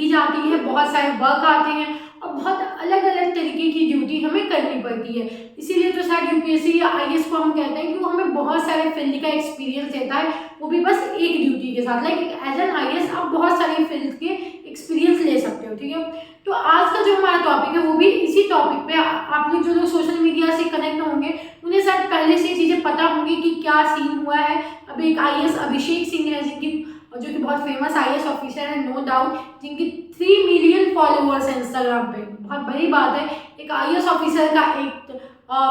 दी जाती है, बहुत सारे वर्क आते हैं और बहुत अलग अलग तरीके की ड्यूटी हमें करनी पड़ती है। इसीलिए तो शायद यूपीएससी या आईएएस को हम कहते हैं कि वो हमें बहुत सारे फील्ड का एक्सपीरियंस देता है, वो भी बस एक ड्यूटी के साथ। लाइक एज एन आईएएस आप बहुत सारी फील्ड के एक्सपीरियंस ले सकते हो, ठीक है। तो आज का जो हमारा टॉपिक है वो भी इसी टॉपिक पे, आप लोग जो लोग सोशल मीडिया से कनेक्ट होंगे उन्हें शायद पहले से चीज़ें पता होंगी कि क्या सीन हुआ है। अभी एक आईएएस अभिषेक सिंह है, जिनकी जो कि बहुत फेमस आईएएस ऑफिसर है नो डाउट, जिनकी 3 मिलियन फॉलोअर्स हैं इंस्टाग्राम पे। बहुत बड़ी बात है एक आईएएस ऑफिसर का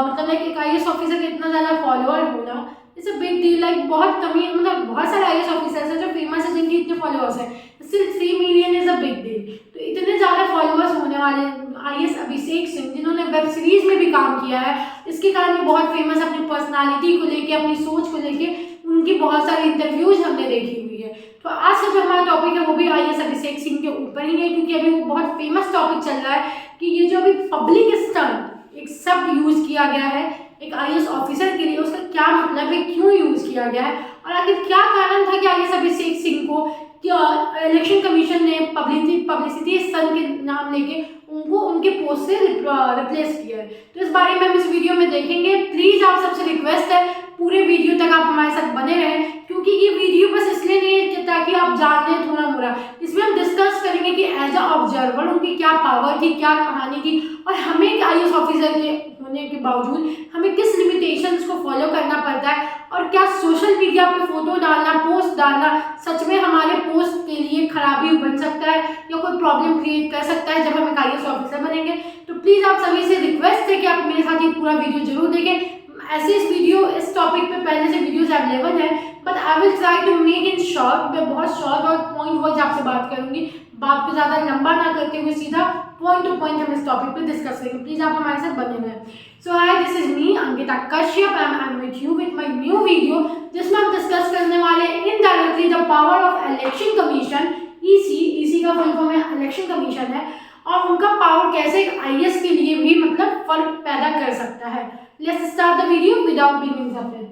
मतलब एक आईएएस ऑफिसर का इतना ज़्यादा फॉलोअर होना, it's a big deal. Like बहुत कमी, मतलब बहुत सारे आईएएस ऑफिसर्स हैं जो फेमस है जिनकी इतने फॉलोअर्स हैं, still 3 million is a big deal. तो इतने ज़्यादा फॉलोअर्स होने वाले आईएएस अभिषेक सिंह, जिन्होंने वेब सीरीज में भी काम किया है, इसके कारण भी बहुत फेमस, अपनी पर्सनालिटी को लेके, अपनी सोच को लेके उनकी बहुत सारी इंटरव्यूज हमने देखी हुई है। तो आज का जो हमारा टॉपिक है वो भी आईएएस अभिषेक सिंह के ऊपर ही है, क्योंकि अभी वो बहुत फेमस टॉपिक चल रहा है कि ये जो अभी पब्लिक स्टंट एक शब्द यूज किया गया है एक आईएएस ऑफिसर के लिए, उसका क्या मतलब है, क्यों यूज किया गया है, और आखिर क्या कारण था कि आईएएस अभिषेक सिंह को इलेक्शन कमीशन ने पब्लिसिटी स्टंट के नाम लेके उनको उनके पोस्ट से रिप्लेस किया है। तो इस बारे में हम इस वीडियो में देखेंगे। प्लीज़ आप सबसे रिक्वेस्ट है पूरे वीडियो तक आप हमारे साथ बने रहें, क्योंकि ये वीडियो बस इसलिए नहीं है ताकि आप जान लें थोड़ा मोड़ा, इसमें हम डिस्कस करेंगे कि एज अ ऑब्जर्वर उनकी क्या पावर थी, क्या कहानी थी, और हमें एक आईएएस ऑफिसर के होने के बावजूद हमें किस लिमिटेशंस को फॉलो करना पड़ता है, और क्या सोशल मीडिया पे फोटो डालना, पोस्ट डालना सच में हमारे पोस्ट के लिए खराबी बन सकता है या कोई प्रॉब्लम क्रिएट कर सकता है जब हम एक आईएएस ऑफिसर बनेंगे। तो प्लीज़ आप सभी से रिक्वेस्ट है कि आप मेरे साथ ये पूरा वीडियो जरूर देखें। ऐसे इस टॉपिक पे पहले से वीडियोस अवेलेबल है, but I will try to make in short. मैं बहुत शॉर्ट और पॉइंट वाइज आपसे बात करूंगी, बात को ज़्यादा लंबा ना करते हुए सीधा पॉइंट टू पॉइंट हम इस टॉपिक पे डिस्कस करेंगे। प्लीज़ आप हमारे साथ बने रहें। So hi, this is me Ankita Kashyap, I am with you with my new video, जिसमें हम डिस्कस करने वाले indirectly the power of election commission, EC का फुल फॉर्म है इलेक्शन कमीशन है, और उनका पावर कैसे एक आईएएस के लिए भी मतलब फर्क पैदा कर सकता है। Let's start the video without being interrupted.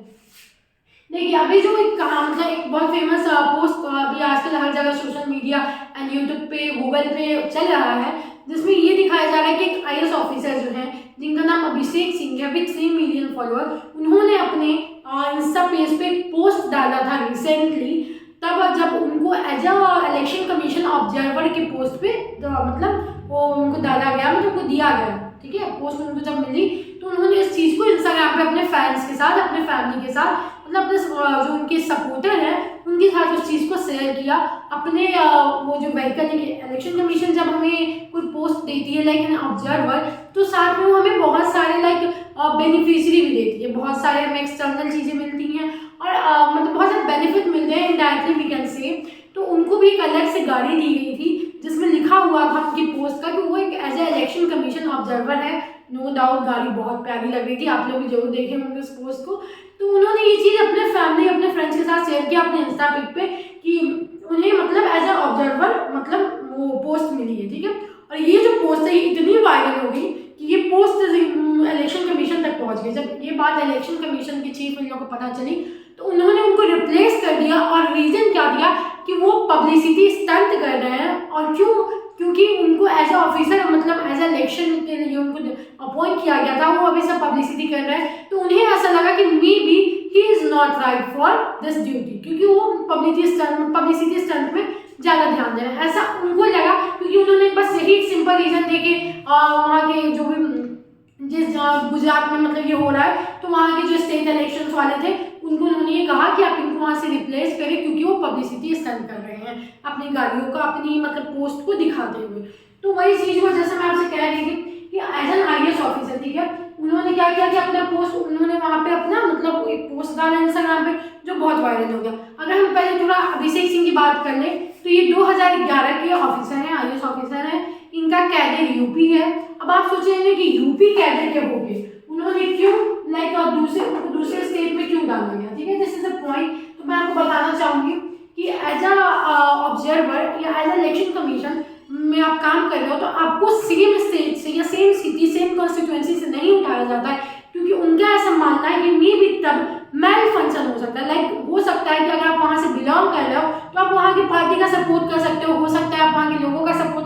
देखिए अभी जो एक मतलब एक बहुत फेमस पोस्ट अभी आजकल हर जगह सोशल मीडिया एंड यूट्यूब पे, गूगल पे चल रहा है, जिसमें ये दिखाया जा रहा है कि एक आईएएस ऑफिसर जो है जिनका नाम अभिषेक सिंह है, अभी 3 मिलियन फॉलोअर, उन्होंने अपने इंस्टा पेज पे एक पोस्ट डाला था रिसेंटली, तब जब उनको as a election commission observer के पोस्ट पे मतलब वो उनको डाला गया, मतलब उनको दिया गया, ठीक है, पोस्ट उनको जब मिली तो उन्होंने इस चीज़ को इंस्टाग्राम पे अपने फैंस के साथ, अपने फैमिली के साथ, मतलब अपने जो उनके सपोर्टर हैं उनके साथ उस चीज़ को शेयर किया। अपने वो जो व्हीकल इलेक्शन कमीशन जब हमें कोई पोस्ट देती है लाइक एन ऑब्जर्वर, तो साथ में वो हमें बहुत सारे लाइक बेनिफिशियरी भी देती है, बहुत सारे हमें एक्सटर्नल चीज़ें मिलती हैं और मतलब बहुत सारे बेनिफिट मिलते हैं इनडायरेक्टली वी कैन से। तो उनको भी एक अलग से गाड़ी दी गई थी जिसमें लिखा हुआ था उनकी पोस्ट का कि वो एक as a election commission observer है। नो डाउट गाड़ी बहुत प्यारी लग रही थी, आप लोग भी जरूर देखे होंगे उस पोस्ट को। तो उन्होंने ये चीज़ अपने फैमिली, अपने फ्रेंड्स के साथ शेयर किया अपने इंस्टा पेज पे कि उन्हें मतलब एज ए ऑब्जर्वर मतलब वो पोस्ट मिली है, ठीक है। और ये जो पोस्ट है ये इतनी वायरल हो गई कि ये पोस्ट इलेक्शन कमीशन तक पहुंच गई। जब ये बात इलेक्शन कमीशन के चीफ इन लोगों को पता चली तो उन्होंने उनको रिप्लेस कर दिया, और रीज़न क्या दिया कि वो पब्लिसिटी स्टंट कर रहे हैं। और क्यों? क्योंकि उनको एज ए ऑफिसर मतलब एज ए इलेक्शन के लिए उनको अपॉइंट किया गया था, वो अभी सब पब्लिसिटी कर रहे हैं, तो उन्हें ऐसा लगा कि may be he is not right for this duty, क्योंकि वो पब्लिसिटी स्टंट में ज़्यादा ध्यान दे रहे हैं, ऐसा उनको लगा। क्योंकि उन्होंने बस यही एक सिंपल रीज़न दे के वहाँ के जो भी जिस गुजरात में मतलब ये हो रहा है, तो वहाँ के जो स्टेट इलेक्शन वाले थे उनको उन्होंने ये कहा कि आप इनको वहाँ से रिप्लेस करें, क्योंकि वो पब्लिसिटी स्टंट कर रहे हैं अपनी गाड़ियों का, अपनी मतलब पोस्ट को दिखाते हुए। तो वही चीज़ को जैसे मैं आपसे कह रही थी कि एज एन आईएएस ऑफिसर, ठीक है, उन्होंने क्या किया कि अपना पोस्ट उन्होंने वहाँ पे अपना मतलब एक पोस्ट डाला इंस्टाग्राम पे जो बहुत वायरल हो गया। अगर हम पहले थोड़ा अभिषेक सिंह की बात कर लें तो ये 2011 के ऑफिसर हैं, आईएएस ऑफिसर हैं, इनका कैडर यूपी है। अब आप सोचेंगे कि यूपी कैडर क्या हो गए, उन्होंने क्यों लाइक दूसरे स्टेट में क्यों डाला गया, ठीक है, दिस इज द पॉइंट। तो मैं आपको बताना चाहूँगी कि एज अ ऑब्जर्वर या एज अ इलेक्शन कमीशन में आप काम कर रहे हो तो आपको सेम स्टेट से या सेम सिटी, सेम कॉन्स्टिट्यूएंसी से नहीं उठाया जाता है, क्योंकि उनका ऐसा मानना है कि मे भी तब मेल फंक्शन हो सकता है। लाइक हो सकता है कि अगर आप वहाँ से बिलोंग कर रहे हो तो आप वहाँ की पार्टी का सपोर्ट कर सकते हो सकता है आप वहाँ के लोगों का सपोर्ट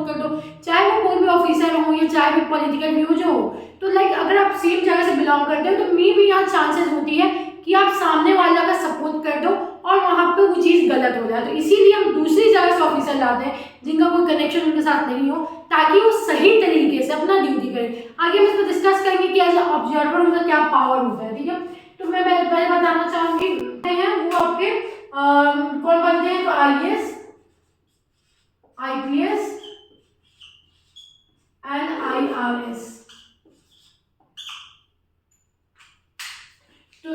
चाहे वो पॉलिटिकल व्यू जो हो, तो लाइक अगर आप सेम जगह से बिलोंग करते हो तो मे भी यहाँ चांसेस होती है कि आप सामने वाला का सपोर्ट कर दो और वहाँ पे वो चीज़ गलत हो जाए। तो इसीलिए हम दूसरी जगह से ऑफिसर लाते हैं जिनका कोई कनेक्शन उनके साथ नहीं हो, ताकि वो सही तरीके से अपना ड्यूटी करें। आगे हम इसको डिस्कस करेंगे कि एज ऑब्जर्वर उनका क्या पावर होता है, ठीक है। तो मैं पहले बताना चाहूँगी हैं वो आपके कौन बनते हैं, तो IAS, IPS एंड IRS। तो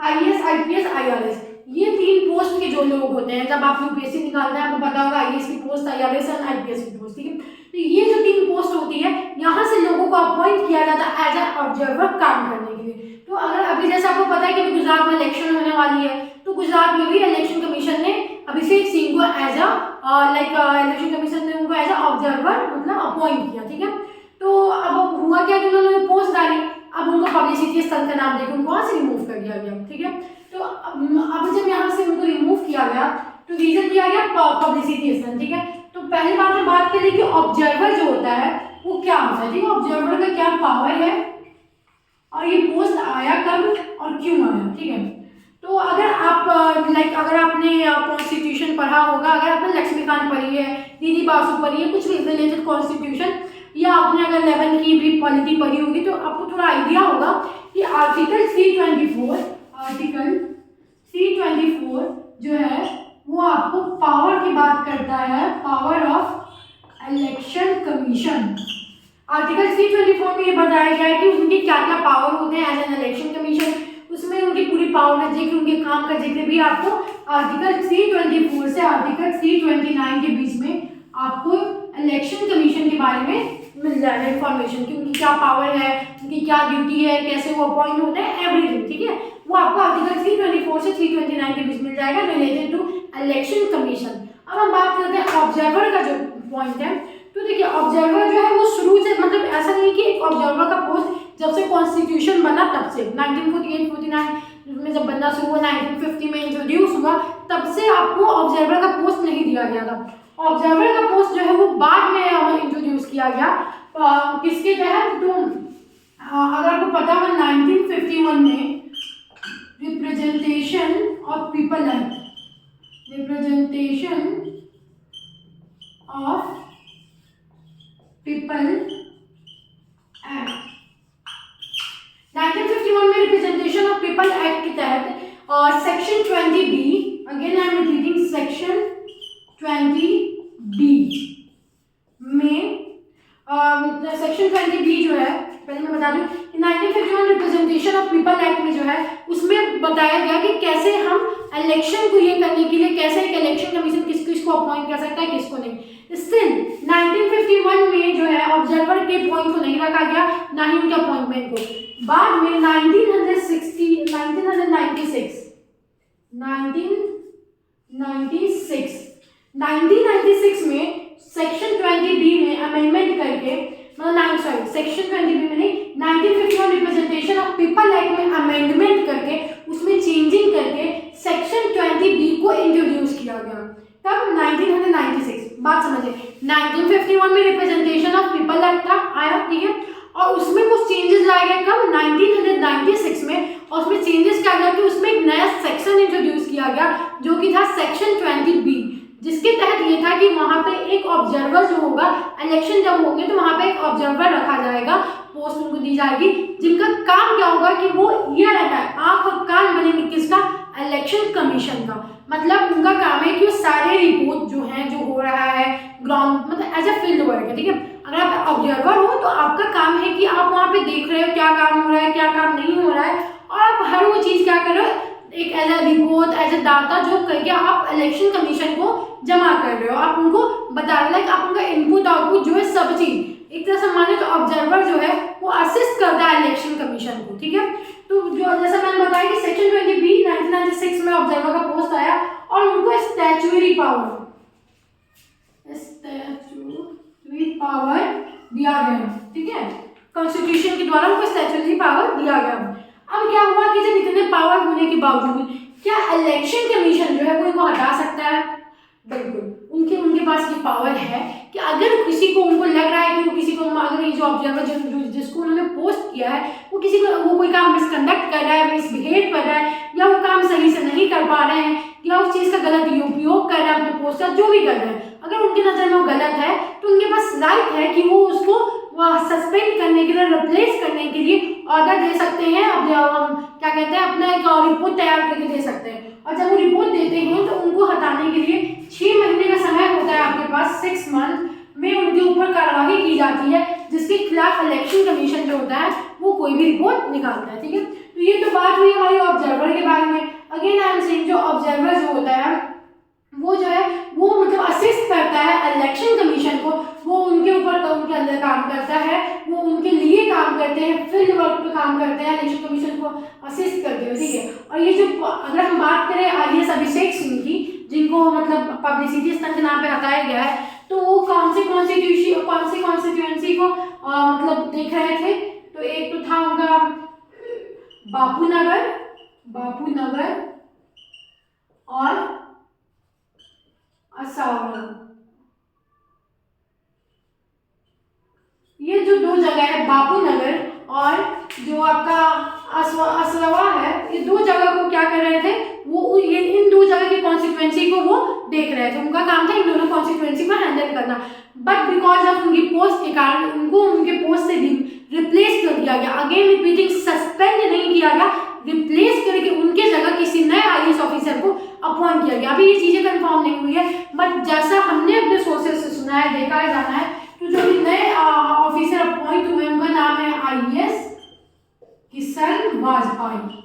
IAS, IPS, IRS ये तीन पोस्ट के जो लोग होते हैं, जब आप यूपीएससी निकालते हैं आपको पता होगा IAS की पोस्ट, IRS और IPS की पोस्ट, ठीक है। तो ये जो तीन पोस्ट होती है यहाँ से लोगों को अपॉइंट किया जाता है एज ए ऑब्जर्वर काम करने के लिए। तो अगर अभी जैसे आपको पता है कि अभी गुजरात में इलेक्शन होने वाली है, तो गुजरात में भी इलेक्शन कमीशन ने अभिषेक सिंह को एज इलेक्शन कमीशन ने उनको एज ए ऑब्जर्वर मतलब अपॉइंट किया, ठीक है। तो अब हुआ क्या कि उन्होंने पोस्ट डाली, अब उनको पब्लिसिटी स्तंभ का नाम देकर उनको वहाँ से रिमूव कर दिया गया, ठीक है। तो अब जब यहाँ से उनको रिमूव किया गया तो रीजन दिया गया पब्लिसिटी स्तंभ, ठीक है। तो पहली बात में बात करें कि ऑब्जर्वर जो होता है वो क्या होता है, ठीक है। ऑब्जर्वर का क्या पावर है और ये पोस्ट आया कब और क्यों आया, ठीक है। तो अगर आप अगर आपने कॉन्स्टिट्यूशन पढ़ा होगा, अगर आपने लक्ष्मीकांत पढ़ी है, दीदी बासु पढ़ी है, कुछ रिलेटेड कॉन्स्टिट्यूशन, या आपने अगर 11 की भी पॉलिटी पढ़ी होगी तो आपको थोड़ा आइडिया होगा कि आर्टिकल 324 जो है वो आपको पावर की बात करता है, power of election commission. Article 324 में ये बताया गया है कि उनके क्या क्या पावर होते हैं एज एन इलेक्शन कमीशन। उसमें उनकी पूरी पावर का जिक्र, उनके काम का जिक्र भी आपको आर्टिकल 324 से आर्टिकल 329 के बीच में आपको इलेक्शन कमीशन के बारे में मिल जाएगा इन्फॉर्मेशन कि उनकी क्या पावर है, उनकी क्या ड्यूटी है, कैसे वो अपॉइंट होते हैं, एवरीथिंग, ठीक है। वो आपको आर्टिकल 324 से 329 के बीच मिल जाएगा रिलेटेड टू इलेक्शन कमीशन। अब हम बात करते हैं ऑब्जर्वर का जो पॉइंट है। तो देखिए ऑब्जर्वर जो है वो शुरू से, मतलब ऐसा नहीं कि एक ऑब्जर्वर का पोस्ट जब से कॉन्स्टिट्यूशन बना तब से 1948-49 में जब बनना शुरू हुआ, 1950 में इंट्रोड्यूस हुआ, तब से आपको ऑब्जर्वर का पोस्ट नहीं दिया गया था। ऑब्जर्वर का पोस्ट जो है वो बाद में इंट्रोड्यूस किया गया, किसके तहत, तो अगर आपको पता हो 1951 में representation of people act, representation of people act 1951 में रिप्रेजेंटेशन ऑफ पीपल एक्ट के तहत section 20B, again I am repeating, section 20B में सेक्शन 20B जो है, पहले मैं बता दूं कि 1951 रिप्रेजेंटेशन ऑफ पीपल एक्ट में जो है उसमें बताया गया कि कैसे हम इलेक्शन को ये करने के लिए कैसे एक इलेक्शन कमीशन किस किस को अपॉइंट कर सकता है, किसको नहीं। स्टिल 1951 में जो है ऑब्जर्वर के पॉइंट को नहीं रखा गया, ना ही उनके अपॉइंटमेंट को। बाद में 1996 में सेक्शन 20B में अमेंडमेंट करके, सेक्शन 20B में नहीं, 1951 रिप्रेजेंटेशन ऑफ पीपल एक्ट में अमेंडमेंट करके उसमें चेंजिंग करके सेक्शन 20B को इंट्रोड्यूस किया गया। तब 1996, बात समझे, 1951 में रिप्रेजेंटेशन ऑफ पीपल एक्ट था आया, ठीक है, और उसमें कुछ चेंजेस लाए गए कब, 1996 में, और उसमें चेंजेस क्या गया कि उसमें एक नया सेक्शन इंट्रोड्यूस किया गया जो कि था सेक्शन 20B, जिसके तहत ये था कि वहाँ पे एक ऑब्जर्वर जो होगा, इलेक्शन जब होंगे तो वहाँ पे एक ऑब्जर्वर रखा जाएगा, पोस्ट उनको दी जाएगी, जिनका काम क्या होगा कि वो ये रहता है, आंख और कान बनेंगे किसका, इलेक्शन कमीशन का। मतलब उनका काम है कि वो सारे रिपोर्ट जो हैं, जो हो रहा है ग्राउंड, मतलब एज ए फील्ड वर्क है, ठीक है। अगर आप ऑब्जर्वर हो तो आपका काम है कि आप वहाँ पे देख रहे हो क्या काम हो रहा है, क्या काम नहीं हो रहा है, और आप हर वो चीज़ क्या कर रहे हो, एक as a report, as a data जो करके आप इलेक्शन कमीशन को जमा कर रहे हो, आप उनको बता रहे हो, लाइक आप उनका इनपुट आउटपुट जो है सब चीज़ एक तरह से माने तो ऑब्जर्वर जो है वो असिस्ट करता है इलेक्शन कमीशन को, ठीक है। तो जो जैसा मैंने बताया कि सेक्शन 20B 1996 में ऑब्जर्वर का पोस्ट आया और उनको स्टैच्यूटरी पावर दिया गया, ठीक है, कॉन्स्टिट्यूशन के द्वारा उनको स्टैच्यूटरी पावर दिया गया। अब क्या हुआ कि जब इतने पावर होने के बावजूद क्या इलेक्शन कमीशन जो है वो इनको हटा सकता है? बिल्कुल, उनके पास ये पावर है कि अगर किसी को उनको लग रहा है कि वो किसी को, अगर ये जो ऑब्जर्वर जिसको उन्होंने पोस्ट किया है वो कोई काम मिसकंडक्ट कर रहा है, मिसबिहेव कर रहा है, या वो काम सही से नहीं कर पा रहे हैं, या उस चीज़ का गलत उपयोग कर रहे हैं अपने पोस्ट का, जो भी कर रहे हैं, अगर उनकी नज़र में वो गलत है तो उनके पास राइट है कि वो उसको सस्पेंड करने के लिए, रिप्लेस करने के लिए ऑर्डर दे सकते हैं, अपने क्या कहते हैं अपना एक रिपोर्ट तैयार करके दे सकते हैं। और जब वो रिपोर्ट देते हैं तो उनको हटाने के लिए 6 महीने का समय होता है आपके पास, 6 मंथ में उनके ऊपर कार्रवाई की जाती है, जिसके खिलाफ इलेक्शन कमीशन जो होता है वो कोई भी रिपोर्ट निकालता है। ठीक है, तो ये तो बात हुई हमारी ऑब्जर्वर के बारे में। अगेन आई एम सेइंग जो ऑब्जर्वर जो होता है वो जो है वो मतलब असिस्ट करता है इलेक्शन कमीशन को, वो उनके ऊपर उनके अंदर काम करता है, वो उनके लिए काम करते हैं, फील्ड वर्क पे काम करते हैं, इलेक्शन कमीशन को असिस्ट करते हैं। ठीक है, और ये जो अगर हम बात करें IAS अभिषेक सिंह की, जिनको मतलब पब्लिसिटी स्टंट के नाम पे हटाया गया है, तो वो कौन सी कॉन्स्टिट्यूएंसी को मतलब देख रहे थे, तो एक तो था उनका बापू नगर और असावर। ये जो दो जगह है बापू नगर और जो आपका असरवा है, ये दो जगह को क्या कर रहे थे, वो ये इन दो जगह की कॉन्स्टिट्यूएंसी को वो देख रहे थे, उनका काम था इन दोनों कॉन्स्टिट्यूएंसी को हैंडल करना। बट बिकॉज ऑफ उनकी पोस्ट के कारण उनको उनके पोस्ट से रिप्लेस कर दिया गया। अगेन रिपीटिंग, सस्पेंड नहीं किया गया, रिप्लेस करके उनके जगह किसी नए IAS ऑफिसर को अपॉइंट किया गया। अभी ये चीजें कंफर्म नहीं हुई है, बट जैसा हमने अपने सोर्सेज से सुना है, देखा है, जाना है, तो जो भी नए ऑफिसर अपॉइंट हुए उनका नाम है IAS किशन वाजपेयी।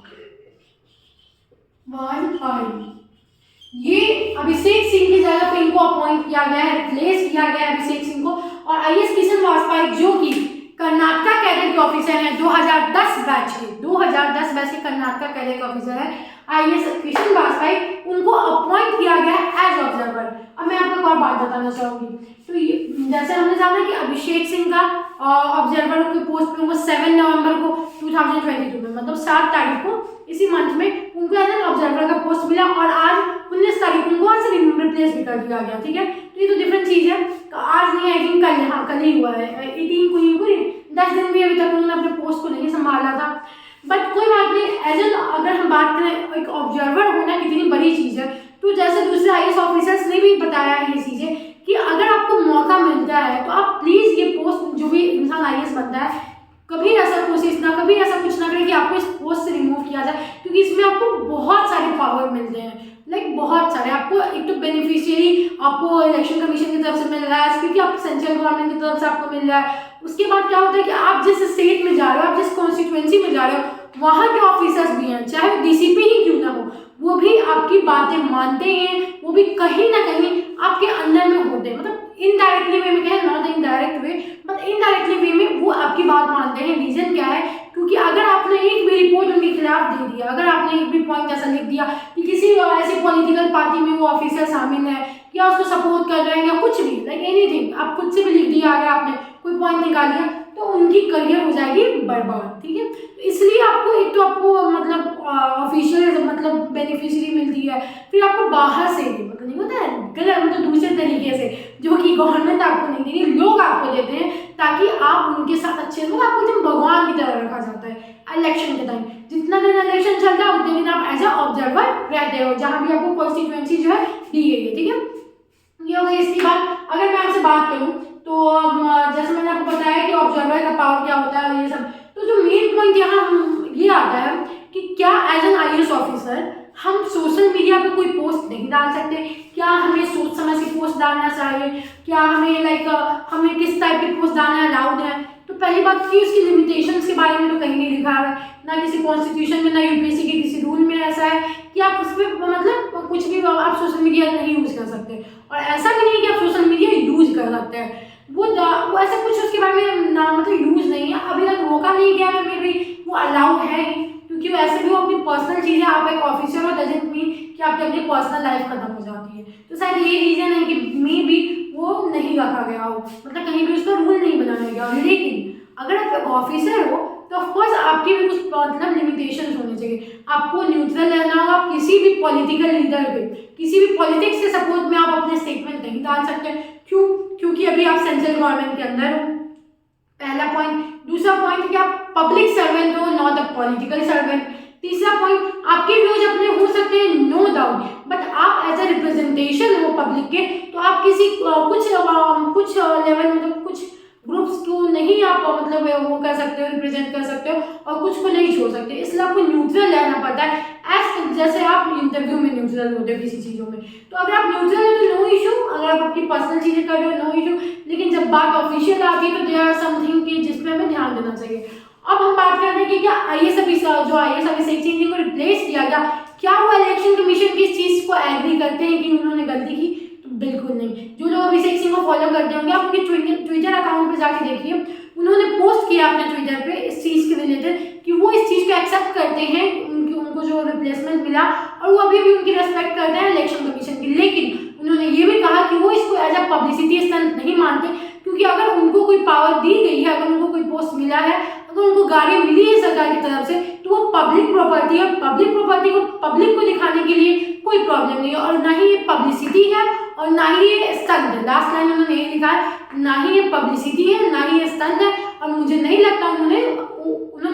ये अभिषेक सिंह की जगह पे इनको अपॉइंट किया गया है, रिप्लेस किया गया है अभिषेक सिंह को। और IAS किशन वाजपेयी जो कि कर्नाटक कैडर के ऑफिसर हैं, 2010 बैच के कर्नाटक कैडर के ऑफिसर हैं IAS किशन वाजपेयी, उनको अपॉइंट किया गया है एज ऑब्जर्वर। अब मैं आपको एक और बात बताना चाहूंगी, तो ये जैसे हमने जाना कि अभिषेक सिंह का ऑब्जर्वर के पोस्ट पे वो 7 नवंबर को 2022 में, मतलब 7 तारीख को इसी मंथ में उनको एज एन ऑब्जर्वर का पोस्ट मिला, और आज 19 तारीख को उनको आज से रिप्लेस भी कर दिया गया। ठीक है, तो ये तो डिफरेंट चीज है, आज नहीं, आई थिंक कल, हाँ कल ही हुआ है, 18 को 10 दिन भी अभी तक उन्होंने अपने पोस्ट को नहीं संभाला था। बट कोई बात नहीं, एज एन अगर हम बात करें एक ऑब्जर्वर होना कितनी बड़ी चीज़ है, तो जैसे दूसरे IAS ऑफिसर्स ने भी बताया है ये चीज़ें कि अगर आपको मौका मिलता है तो आप प्लीज़ ये पोस्ट, जो भी इंसान IAS बनता है, कभी ऐसा कोशिश ना, कभी ऐसा कुछ ना करें कि आपको इस पोस्ट से रिमूव किया जाए, क्योंकि इसमें आपको बहुत सारे पावर मिलते हैं, लाइक बहुत सारे। आपको एक तो बेनिफिशियरी आपको इलेक्शन कमीशन की तरफ से मिल रहा है, क्योंकि आप सेंट्रल गवर्नमेंट की तरफ से आपको मिल रहा है। उसके बाद क्या होता है कि आप जिस स्टेट में जा रहे हो, आप जिस कॉन्स्टिट्यूएंसी में जा रहे हो, वहाँ के ऑफिसर्स भी हैं, चाहे वो DCP ही क्यों ना हो, वो भी आपकी बातें मानते हैं, वो भी कहीं ना कहीं आपके अंदर में होते हैं, मतलब इनडायरेक्टली वे में कहें, not indirect way, but indirectly way में वो आपकी बात मानते हैं। रीजन क्या है, क्योंकि अगर आपने एक भी रिपोर्ट उनके खिलाफ दे दिया, अगर आपने एक भी पॉइंट ऐसा लिख दिया कि किसी ऐसी पॉलिटिकल पार्टी में वो ऑफिसर शामिल है या उसको सपोर्ट कर रहे हैं या कुछ भी, लाइक एनीथिंग, आप खुद से भी लिख दिया, अगर आपने कोई पॉइंट निकाल दिया, तो उनकी करियर हो जाएगी बर्बाद। ठीक है, इसलिए आपको एक तो आपको मतलब ऑफिशियल मतलब बेनिफिशियरी मिलती है, फिर आपको बाहर से भी मतलब नहीं होता है गलत, मतलब दूसरे तरीके से जो कि गवर्नमेंट आपको नहीं देती, लोग आपको देते हैं ताकि आप उनके साथ अच्छे, मतलब आपको एकदम भगवान की तरह रखा जाता है। इलेक्शन के टाइम जितना दिन इलेक्शन चलता है उतने दिन आप एज ए ऑब्जर्वर रहते हो, जहाँ भी आपको कॉन्स्टिट्यूएंसी जो है दी गई है। ठीक है, ये हो गई इसकी बात। अगर मैं आपसे बात करूँ तो जैसे मैंने आपको बताया कि ऑब्जर्वर का पावर क्या होता है, ये सब, तो जो मेन पॉइंट यहाँ ये आता है कि क्या एज एन IAS ऑफिसर हम सोशल मीडिया पे कोई पोस्ट नहीं डाल सकते, क्या हमें सोच समझ के पोस्ट डालना चाहिए, क्या हमें लाइक हमें किस टाइप की पोस्ट डालना अलाउड है। तो पहली बात की उसकी लिमिटेशंस के बारे में तो कहीं नहीं लिखा है, ना किसी कॉन्स्टिट्यूशन में, ना UPSC के किसी रूल में ऐसा है कि आप उस पर मतलब कुछ भी आप सोशल मीडिया नहीं यूज़ कर सकते, और ऐसा भी नहीं कि आप सोशल मीडिया यूज़ कर सकते हैं, वो ऐसा कुछ उसके बारे में ना मतलब यूज़ नहीं है, अभी तक रोका नहीं गया, तो मे भी वो अलाउड है ही, क्योंकि वैसे भी वो अपनी पर्सनल चीज़ें, आप एक ऑफिसर हो डजंट मीन कि आपकी अपनी पर्सनल लाइफ खत्म हो जाती है। तो शायद ये रीज़न है कि मे भी वो नहीं रखा गया हो, मतलब कहीं भी उसका रूल नहीं बनाया गया। लेकिन अगर आप एक ऑफिसर हो तो ऑफकोर्स आपकी भी कुछ मतलब लिमिटेशंस होने चाहिए, आपको न्यूट्रल रहना होगा, आप किसी भी पॉलिटिकल लीडर पे, किसी भी पॉलिटिक्स के सपोर्ट में आप अपने स्टेटमेंट नहीं डाल सकते। क्यों? क्योंकि अभी आप सेंट्रल गवर्नमेंट के अंदर हो, पहला पॉइंट। दूसरा पॉइंट कि आप पब्लिक सर्वेंट हो, नॉट अ पॉलिटिकल सर्वेंट। तीसरा पॉइंट, आपके व्यूज अपने हो सकते हैं, नो डाउट, बट आप एज अ रिप्रेजेंटेशन हो पब्लिक के, तो आप किसी कुछ लेवल मतलब कुछ ग्रुप्स को नहीं आप मतलब वो कर सकते हो, रिप्रेजेंट कर सकते हो, और कुछ को नहीं छोड़ सकते, इसलिए आपको न्यूट्रल रहना पड़ता है। एज जैसे आप इंटरव्यू में न्यूट्रल होते हो किसी चीज़ों में, तो अगर आप न्यूट्रल हो तो नो इशू, अगर आप अपनी पर्सनल चीज़ें कर रहे हो नो इशू, लेकिन जब बात ऑफिशियल आती है तो देयर आर समथिंग कि जिसमें हमें ध्यान देना चाहिए। अब हम बात करते हैं कि क्या आईएएस ऑफिसर एक्सचेंजिंग को रिप्लेस किया गया, क्या वो इलेक्शन कमीशन की इस चीज़ को एग्री करते हैं कि उन्होंने गलती की? तो बिल्कुल नहीं। जो लोग अभिषेक सिंह को फॉलो करते होंगे, आप उनके ट्विटर अकाउंट पे जाके देखिए, उन्होंने पोस्ट किया अपने ट्विटर पे इस चीज़ के रिलेटेड कि वो इस चीज़ को एक्सेप्ट करते हैं, उनको जो रिप्लेसमेंट मिला, और वो अभी भी उनकी रेस्पेक्ट करते हैं इलेक्शन कमीशन की। लेकिन उन्होंने ये भी कहा कि वो इसको एज अ पब्लिसिटी स्टंट नहीं मानते, क्योंकि अगर उनको कोई पावर दी गई है, अगर उनको कोई पोस्ट मिला है, अगर उनको गाड़ी मिली है सरकार की तरफ से, तो वो पब्लिक प्रॉपर्टी है। पब्लिक प्रॉपर्टी को पब्लिक को दिखाने के लिए कोई प्रॉब्लम नहीं है, और ना ही ये पब्लिसिटी है और ना ही ये स्टंट है। लास्ट लाइन उन्होंने ये लिखा है, ना ही ये पब्लिसिटी है, ना ही ये स्टंट है, और मुझे नहीं लगता उन्होंने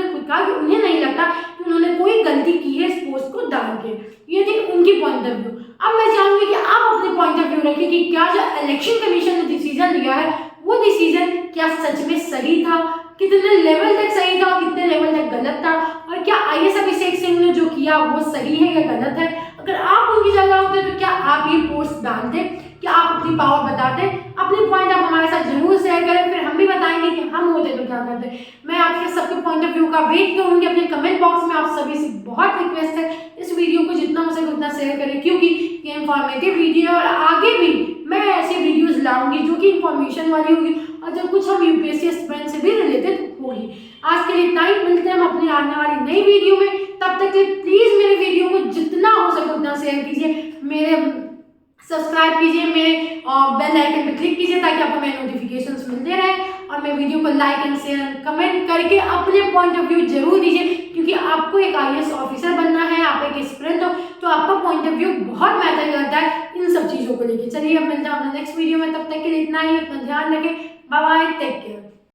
खुद कहा कि उन्हें नहीं लगता कि उन्होंने कोई गलती की है इस पोस्ट को डाल के। ये थी उनकी पॉइंट ऑफ व्यू। अब मैं चाहूंगी कि आप अपने पॉइंट ऑफ व्यू रखिए कि क्या जो इलेक्शन कमीशन ने डिसीजन लिया है, वो डिसीजन क्या सच में सही था, कितने लेवल तक सही था, कितने लेवल तक गलत था, और क्या आईएएस अभिषेक सिंह ने जो किया वो सही है या गलत है। अगर आप उनकी जगह होते तो क्या आप ये पोस्ट डालते, क्या आप अपनी पावर बताते? अपनी पॉइंट आप हमारे साथ जरूर शेयर करें, फिर हम भी बताएंगे कि हम होते तो क्या करते। मैं आपके सबके पॉइंट ऑफ व्यू का वेट करूंगी अपने कमेंट बॉक्स में। आप सभी से बहुत रिक्वेस्ट है, इस वीडियो को जितना हो सके उतना शेयर करें, क्योंकि ये इंफॉर्मेटिव वीडियो है और आगे भी मैं ऐसे वीडियोस लाऊंगी जो कि इंफॉर्मेशन वाली होगी, और जब कुछ हम यूपीएससी एस्पिरेंट से भी रिलेटेड होगी। आज के लिए इतना ही, मिलते हैं हम अपनी आने वाली नई वीडियो में। तब तक के प्लीज मेरे वीडियो को जितना हो सके उतना शेयर कीजिए, मेरे सब्सक्राइब कीजिए, मेरे बेल आइकन पर क्लिक कीजिए ताकि आपको मेरे नोटिफिकेशंस मिलते रहे, और मेरे वीडियो को लाइक एंड शेयर कमेंट करके अपने पॉइंट ऑफ व्यू जरूर दीजिए, क्योंकि आपको एक आईएएस ऑफिसर बनना है, आप एक एस्पिरेंट हो, तो आपका पॉइंट ऑफ व्यू बहुत मैटर करता है इन सब चीज़ों को लेकर। चलिए अब मिलते हैं अपने नेक्स्ट वीडियो में, तब तक के लिए इतना ही, अपना ध्यान रखें, बाय बाय, टेक केयर।